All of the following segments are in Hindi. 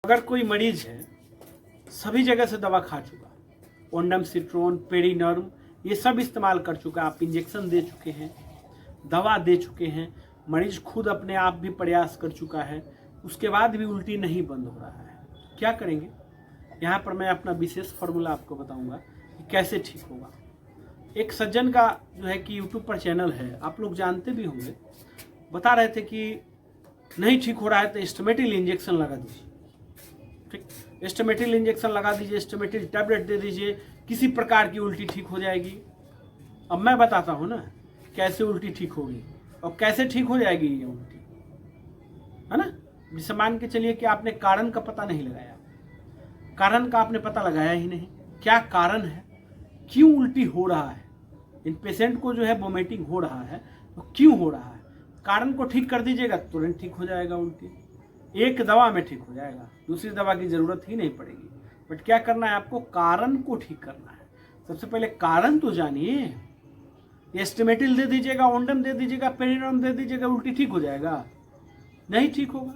अगर कोई मरीज है सभी जगह से दवा खा चुका, ओंडम सिट्रोन, पेरिनर्म, ये सब इस्तेमाल कर चुका, आप इंजेक्शन दे चुके हैं, दवा दे चुके हैं, मरीज खुद अपने आप भी प्रयास कर चुका है, उसके बाद भी उल्टी नहीं बंद हो रहा है, क्या करेंगे? यहाँ पर मैं अपना विशेष फार्मूला आपको बताऊंगा कि कैसे ठीक होगा। एक सज्जन का जो है कि यूट्यूब पर चैनल है, आप लोग जानते भी होंगे, बता रहे थे कि नहीं ठीक हो रहा है तो एस्टमेटिल इंजेक्शन लगा दीजिए। ठीक, एस्टमेटिल इंजेक्शन लगा दीजिए, एस्टमेटिल टैबलेट दे दीजिए, किसी प्रकार की उल्टी ठीक हो जाएगी। अब मैं बताता हूँ ना कैसे उल्टी ठीक होगी और कैसे ठीक हो जाएगी ये उल्टी, है ना। जिसे मान के चलिए कि आपने कारण का पता नहीं लगाया, कारण का आपने पता लगाया ही नहीं, क्या कारण है, क्यों उल्टी हो रहा है, इन पेशेंट को जो है वोमिटिंग हो रहा है तो क्यों हो रहा है, कारण को ठीक कर दीजिएगा तुरंत ठीक हो जाएगा उल्टी, एक दवा में ठीक हो जाएगा, दूसरी दवा की जरूरत ही नहीं पड़ेगी। बट क्या करना है आपको, कारण को ठीक करना है। सबसे पहले कारण तो जानिए, एस्टमेटिल दे दीजिएगा, ओंडम दे दीजिएगा, पेरिनर्म दे दीजिएगा, उल्टी ठीक हो जाएगा? नहीं ठीक होगा।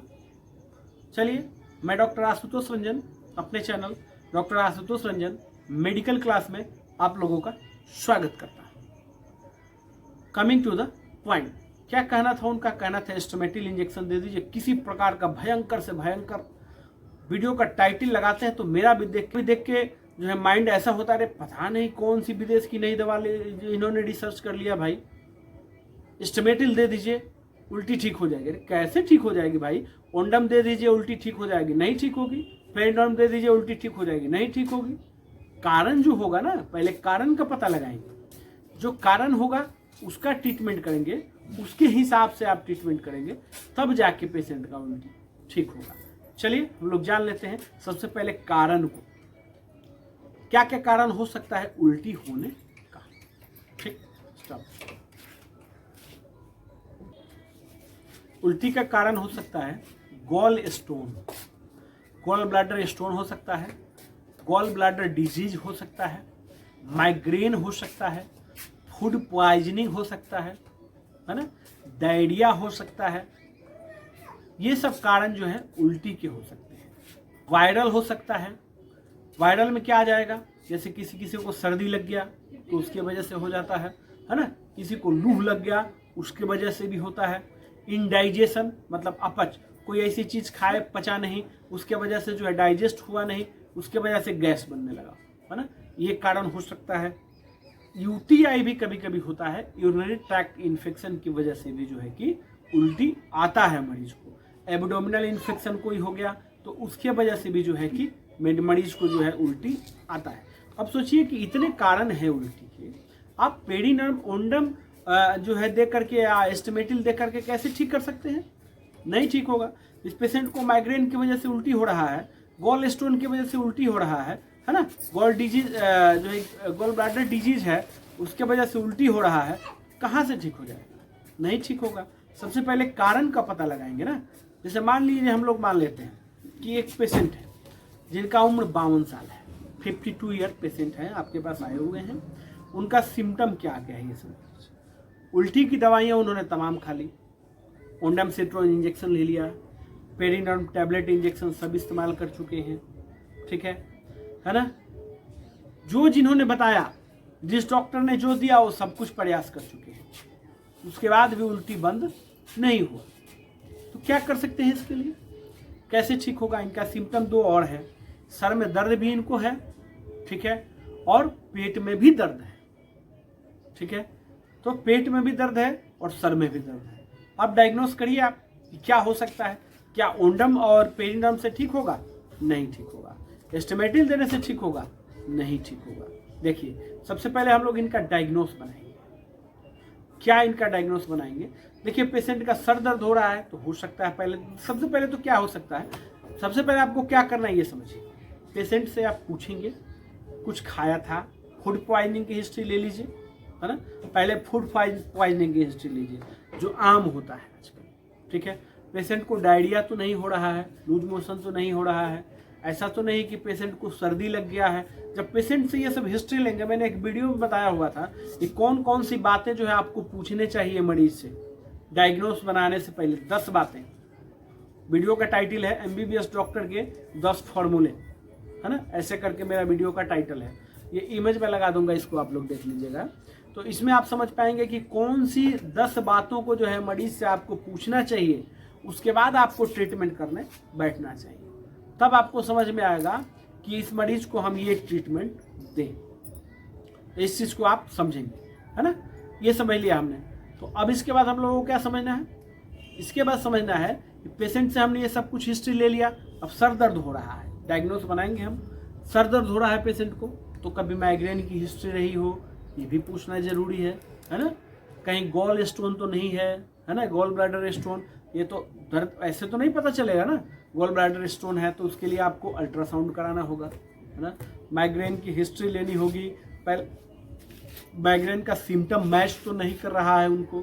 चलिए, मैं डॉक्टर आशुतोष रंजन अपने channel doctor Ashutosh Ranjan medical class में आप लोगों का स्वागत करता हूं। कमिंग टू द पॉइंट, क्या कहना था उनका? कहना था एस्टमेटिल इंजेक्शन दे दीजिए, किसी प्रकार का भयंकर से भयंकर। वीडियो का टाइटल लगाते हैं तो मेरा भी देख के जो है माइंड ऐसा होता है, पता नहीं कौन सी विदेश की नई दवा इन्होंने रिसर्च कर लिया भाई, एस्टमेटिल दे दीजिए उल्टी ठीक हो जाएगी। कैसे ठीक हो जाएगी भाई? ओंडम दे दीजिए उल्टी ठीक हो जाएगी? नहीं ठीक होगी। पेरिनर्म दे दीजिए उल्टी ठीक हो जाएगी? नहीं ठीक होगी। कारण जो होगा ना, पहले कारण का पता लगाएंगे, जो कारण होगा उसका ट्रीटमेंट करेंगे, उसके हिसाब से आप ट्रीटमेंट करेंगे, तब जाके पेशेंट का उल्टी ठीक होगा। चलिए हम लोग जान लेते हैं सबसे पहले कारण को, क्या क्या कारण हो सकता है उल्टी होने का। ठीक, स्टॉप। उल्टी का कारण हो सकता है gallstone, gallbladder stone हो सकता है, गॉल ब्लैडर डिजीज हो सकता है, माइग्रेन हो सकता है, फूड पॉइजनिंग हो सकता है ना, डायरिया हो सकता है। ये सब कारण जो है उल्टी के हो सकते हैं। वायरल हो सकता है, वायरल में क्या आ जाएगा, जैसे किसी को सर्दी लग गया तो उसके वजह से हो जाता है ना, किसी को लूह लग गया उसके वजह से भी होता है। इनडाइजेशन मतलब अपच, कोई ऐसी चीज खाए पचा नहीं, उसके वजह से जो है डाइजेस्ट हुआ नहीं, उसके वजह से गैस बनने लगा, है ना, ये कारण हो सकता है। यूटीआई भी कभी कभी होता है, यूरिनरी ट्रैक्ट इन्फेक्शन की वजह से भी जो है कि उल्टी आता है मरीज को। एब्डोमिनल इन्फेक्शन कोई हो गया तो उसके वजह से भी जो है कि मरीज को जो है उल्टी आता है। अब सोचिए कि इतने कारण हैं उल्टी के, आप पेरिनर्म, ओंडम जो है दे करके या एस्टमेटिल दे करके कैसे ठीक कर सकते हैं? नहीं ठीक होगा। इस पेशेंट को माइग्रेन की वजह से उल्टी हो रहा है, गॉल स्टोन की वजह से उल्टी हो रहा है ना, गॉल डिजीज जो है गॉल ब्लैडर डिजीज है उसके वजह से उल्टी हो रहा है, कहाँ से ठीक हो जाएगा? नहीं ठीक होगा। सबसे पहले कारण का पता लगाएंगे ना। जैसे मान लीजिए हम लोग मान लेते हैं कि एक पेशेंट है जिनका उम्र 52 साल है, 52 ईयर पेशेंट है, आपके पास आए हुए हैं। उनका सिम्टम क्या क्या है? ये सब उल्टी की दवाइयाँ उन्होंने तमाम खा ली, ओंडम सिट्रोन इंजेक्शन ले लिया, पेरिनर्म टैबलेट इंजेक्शन सब इस्तेमाल कर चुके हैं, ठीक है ना। जो जिन्होंने बताया, जिस डॉक्टर ने जो दिया वो सब कुछ प्रयास कर चुके हैं, उसके बाद भी उल्टी बंद नहीं हुआ। तो क्या कर सकते हैं इसके लिए, कैसे ठीक होगा? इनका सिम्टम दो और है, सर में दर्द भी इनको है, ठीक है, और पेट में भी दर्द है, ठीक है। तो पेट में भी दर्द है और सर में भी दर्द है। अब डायग्नोस करिए आप कि क्या हो सकता है। क्या ओंडम और पेरिनर्म से ठीक होगा? नहीं ठीक होगा। एस्टमेटिल देने से ठीक होगा? नहीं ठीक होगा। देखिए, सबसे पहले हम लोग इनका डायग्नोस बनाएंगे। क्या इनका डायग्नोस बनाएंगे? देखिए, पेशेंट का सर दर्द हो रहा है तो हो सकता है, पहले सबसे पहले तो क्या हो सकता है, सबसे पहले आपको क्या करना है ये समझिए। पेशेंट से आप पूछेंगे कुछ खाया था, फूड पॉइजनिंग की हिस्ट्री ले लीजिए, है ना। पहले फूड पॉइजनिंग की हिस्ट्री लीजिए जो आम होता है आजकल, ठीक है। पेशेंट को डायरिया तो नहीं हो रहा है, लूज मोशन तो नहीं हो रहा है, ऐसा तो नहीं कि पेशेंट को सर्दी लग गया है। जब पेशेंट से ये सब हिस्ट्री लेंगे, मैंने एक वीडियो में बताया हुआ था कि कौन कौन सी बातें जो है आपको पूछने चाहिए मरीज से डायग्नोस बनाने से पहले। 10 बातें वीडियो का टाइटल है MBBS डॉक्टर के 10 फॉर्मूले, है ना, ऐसे करके मेरा वीडियो का टाइटल है। ये इमेज में लगा दूंगा, इसको आप लोग देख लीजिएगा। तो इसमें आप समझ पाएंगे कि कौन सी 10 बातों को जो है मरीज से आपको पूछना चाहिए, उसके बाद आपको ट्रीटमेंट करने बैठना चाहिए। तब आपको समझ में आएगा कि इस मरीज को हम ये ट्रीटमेंट दें। इस चीज़ को आप समझेंगे, है ना। ये समझ लिया हमने। तो अब इसके बाद हम लोगों को क्या समझना है, इसके बाद समझना है कि पेशेंट से हमने ये सब कुछ हिस्ट्री ले लिया, अब सर दर्द हो रहा है, डायग्नोस बनाएंगे हम। सर दर्द हो रहा है पेशेंट को, तो कभी माइग्रेन की हिस्ट्री रही हो, ये भी पूछना जरूरी है ना। कहीं गॉल स्टोन तो नहीं है ना, गॉल ब्लैडर स्टोन, ये तो दर्द ऐसे तो नहीं पता चलेगा ना। गॉल ब्लैडर स्टोन है तो उसके लिए आपको अल्ट्रासाउंड कराना होगा, है ना। माइग्रेन की हिस्ट्री लेनी होगी, पहले माइग्रेन का सिम्टम मैच तो नहीं कर रहा है उनको,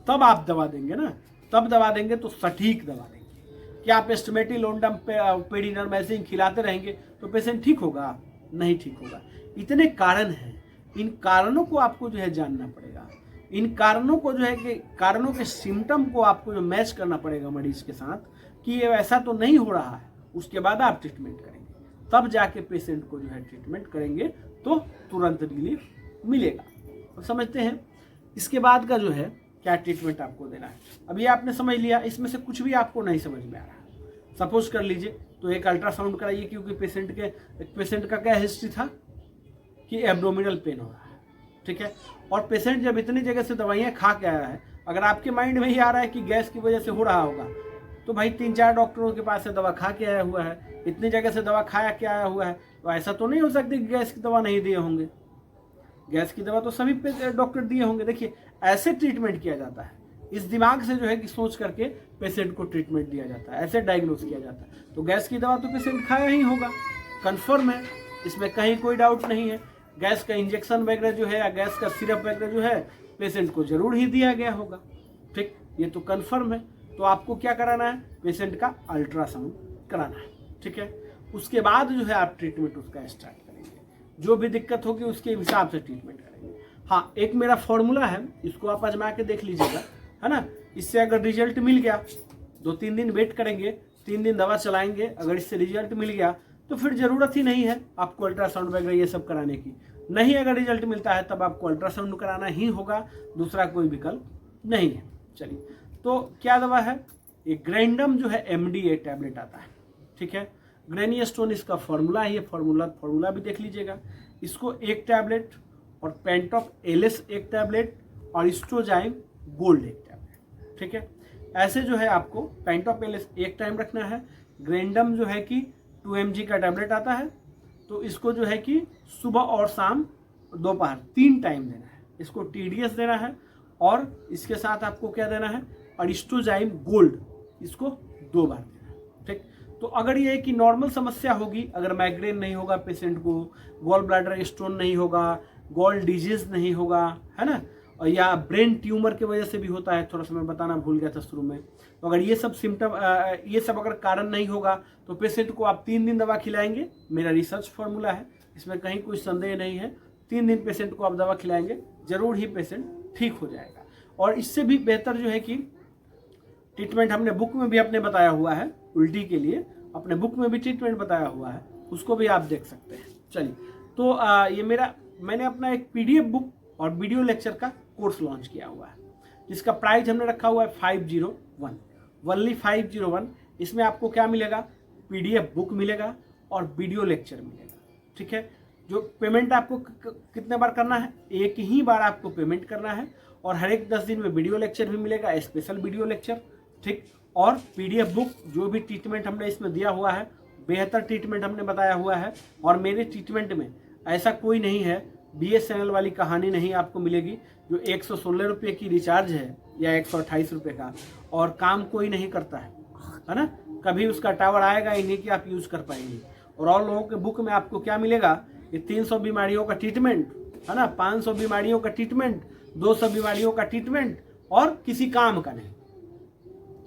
तब आप दवा देंगे ना। तब दवा देंगे तो सटीक दवा देंगे। क्या आप एस्टिमेटिलोंडम पेडिनर्मेसिन खिलाते रहेंगे तो पेशेंट ठीक होगा? नहीं ठीक होगा। इतने कारण हैं, इन कारणों को आपको जो है जानना पड़ेगा। इन कारणों को जो है कि कारणों के सिम्टम को आपको जो मैच करना पड़ेगा मरीज के साथ कि ये ऐसा तो नहीं हो रहा है, उसके बाद आप ट्रीटमेंट करेंगे। तब जाके पेशेंट को जो है ट्रीटमेंट करेंगे तो तुरंत रिलीफ मिलेगा। तो समझते हैं इसके बाद का जो है क्या ट्रीटमेंट आपको देना है। अब ये आपने समझ लिया, इसमें से कुछ भी आपको नहीं समझ में आ रहा, सपोज कर लीजिए तो एक अल्ट्रासाउंड कराइए, क्योंकि पेशेंट का क्या हिस्ट्री था कि एब्डोमिनल पेन हो रहा है, ठीक है। और पेशेंट जब इतनी जगह से दवाइयाँ खा के आया है, अगर आपके माइंड में ही आ रहा है कि गैस की वजह से हो रहा होगा, तो भाई 3-4 डॉक्टरों के पास से दवा खा के आया हुआ है, इतनी जगह से दवा खाया के आया हुआ है, तो ऐसा तो नहीं हो सकती कि गैस की दवा नहीं दिए होंगे। गैस की दवा तो सभी डॉक्टर दिए होंगे। देखिए ऐसे ट्रीटमेंट किया जाता है, इस दिमाग से जो है कि सोच करके पेशेंट को ट्रीटमेंट दिया जाता है, ऐसे डायग्नोस किया जाता है। तो गैस की दवा तो पेशेंट खाया ही होगा, कन्फर्म है, इसमें कहीं कोई डाउट नहीं है। गैस का इंजेक्शन वगैरह जो है या गैस का सिरप वगैरह जो है पेशेंट को जरूर ही दिया गया होगा, ठीक, ये तो कन्फर्म है। तो आपको क्या कराना है, पेशेंट का अल्ट्रासाउंड कराना है, ठीक है। उसके बाद जो है आप ट्रीटमेंट उसका स्टार्ट करेंगे, जो भी दिक्कत होगी उसके हिसाब से ट्रीटमेंट करेंगे। हाँ, एक मेरा फॉर्मूला है, इसको आप आजमा के देख लीजिएगा, है ना। इससे अगर रिजल्ट मिल गया 2-3 दिन वेट करेंगे, 3 दिन दवा चलाएंगे, अगर इससे रिजल्ट मिल गया तो फिर ज़रूरत ही नहीं है आपको अल्ट्रासाउंड वगैरह ये सब कराने की। नहीं अगर रिजल्ट मिलता है तब आपको अल्ट्रासाउंड कराना ही होगा, दूसरा कोई विकल्प नहीं है। चलिए, तो क्या दवा है, ये ग्रैंडम जो है MDA टैबलेट आता है, ठीक है। ग्रेनियस्टोन इसका फॉर्मूला है, ये फॉर्मूला भी देख लीजिएगा। इसको 1 टैबलेट और पेंटॉप एलिस 1 टैबलेट और स्टोजाइम गोल्ड 1 टैबलेट, ठीक है। ऐसे जो है आपको पेंटॉप एलिस 1 टाइम रखना है। ग्रैंडम जो है कि 2 mg का टैबलेट आता है, तो इसको जो है कि सुबह और शाम दोपहर 3 टाइम देना है। इसको TDS देना है और इसके साथ आपको क्या देना है, अरिस्टोजाइम गोल्ड, इसको 2 बार देना है, ठीक। तो अगर ये कि नॉर्मल समस्या होगी, अगर माइग्रेन नहीं होगा पेशेंट को, गॉल ब्लैडर स्टोन नहीं होगा, गॉल डिजीज नहीं होगा, है ना, और या ब्रेन ट्यूमर की वजह से भी होता है, थोड़ा सा मैं बताना भूल गया था शुरू में। तो अगर ये सब सिम्टम ये सब अगर कारण नहीं होगा तो पेशेंट को आप 3 दिन दवा खिलाएंगे। मेरा रिसर्च फॉर्मूला है, इसमें कहीं कोई संदेह नहीं है। 3 दिन पेशेंट को आप दवा खिलाएंगे, जरूर ही पेशेंट ठीक हो जाएगा। और इससे भी बेहतर जो है कि ट्रीटमेंट हमने बुक में भी अपने बताया हुआ है, उल्टी के लिए अपने बुक में भी ट्रीटमेंट बताया हुआ है, उसको भी आप देख सकते हैं। चलिए, तो ये मैंने अपना एक PDF बुक और वीडियो लेक्चर का कोर्स लॉन्च किया हुआ है, जिसका प्राइस हमने रखा हुआ है 501, ओनली 501। इसमें आपको क्या मिलेगा, PDF बुक मिलेगा और वीडियो लेक्चर मिलेगा, ठीक है। जो पेमेंट आपको कितने बार करना है, एक ही बार आपको पेमेंट करना है, और हर एक 10 दिन में वीडियो लेक्चर भी मिलेगा, स्पेशल वीडियो लेक्चर, ठीक। और PDF बुक, जो भी ट्रीटमेंट हमने इसमें दिया हुआ है, बेहतर ट्रीटमेंट हमने बताया हुआ है। और मेरे ट्रीटमेंट में ऐसा कोई नहीं है, BSNL वाली कहानी नहीं आपको मिलेगी, जो 116 रुपये की रिचार्ज है या 128 रुपये का, और काम कोई नहीं करता है ना। कभी उसका टावर आएगा ही नहीं कि आप यूज़ कर पाएंगे। और लोगों के बुक में आपको क्या मिलेगा, ये 300 बीमारियों का ट्रीटमेंट, है ना, 500 बीमारियों का ट्रीटमेंट, 200 बीमारियों का ट्रीटमेंट, और किसी काम का नहीं,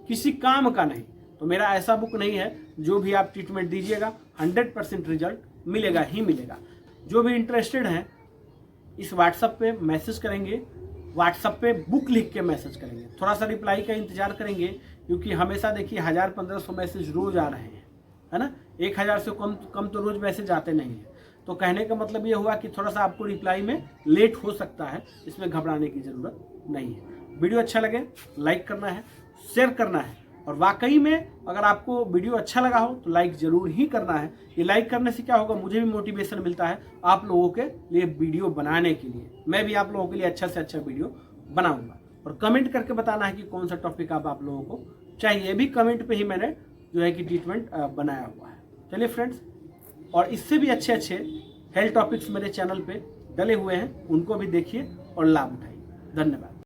किसी काम का नहीं। तो मेरा ऐसा बुक नहीं है, जो भी आप ट्रीटमेंट दीजिएगा 100% रिजल्ट मिलेगा ही मिलेगा। जो भी इंटरेस्टेड हैं इस व्हाट्सएप पे मैसेज करेंगे, व्हाट्सएप पे बुक लिख के मैसेज करेंगे। थोड़ा सा रिप्लाई का इंतजार करेंगे, क्योंकि हमेशा देखिए 1000-1500 मैसेज रोज आ रहे हैं, है ना। 1000 से कम तो रोज मैसेज आते नहीं है। तो कहने का मतलब ये हुआ कि थोड़ा सा आपको रिप्लाई में लेट हो सकता है, इसमें घबराने की ज़रूरत नहीं है। वीडियो अच्छा लगे लाइक करना है, शेयर करना है, और वाकई में अगर आपको वीडियो अच्छा लगा हो तो लाइक ज़रूर ही करना है। ये लाइक करने से क्या होगा, मुझे भी मोटिवेशन मिलता है आप लोगों के लिए वीडियो बनाने के लिए। मैं भी आप लोगों के लिए अच्छा से अच्छा वीडियो बनाऊंगा। और कमेंट करके बताना है कि कौन सा टॉपिक आप लोगों को चाहिए, भी कमेंट पे ही मैंने जो है कि ट्रीटमेंट बनाया हुआ है। चलिए फ्रेंड्स, और इससे भी अच्छे अच्छे हेल्थ टॉपिक्स मेरे चैनल पे डले हुए हैं, उनको भी देखिए और लाभ उठाइए। धन्यवाद।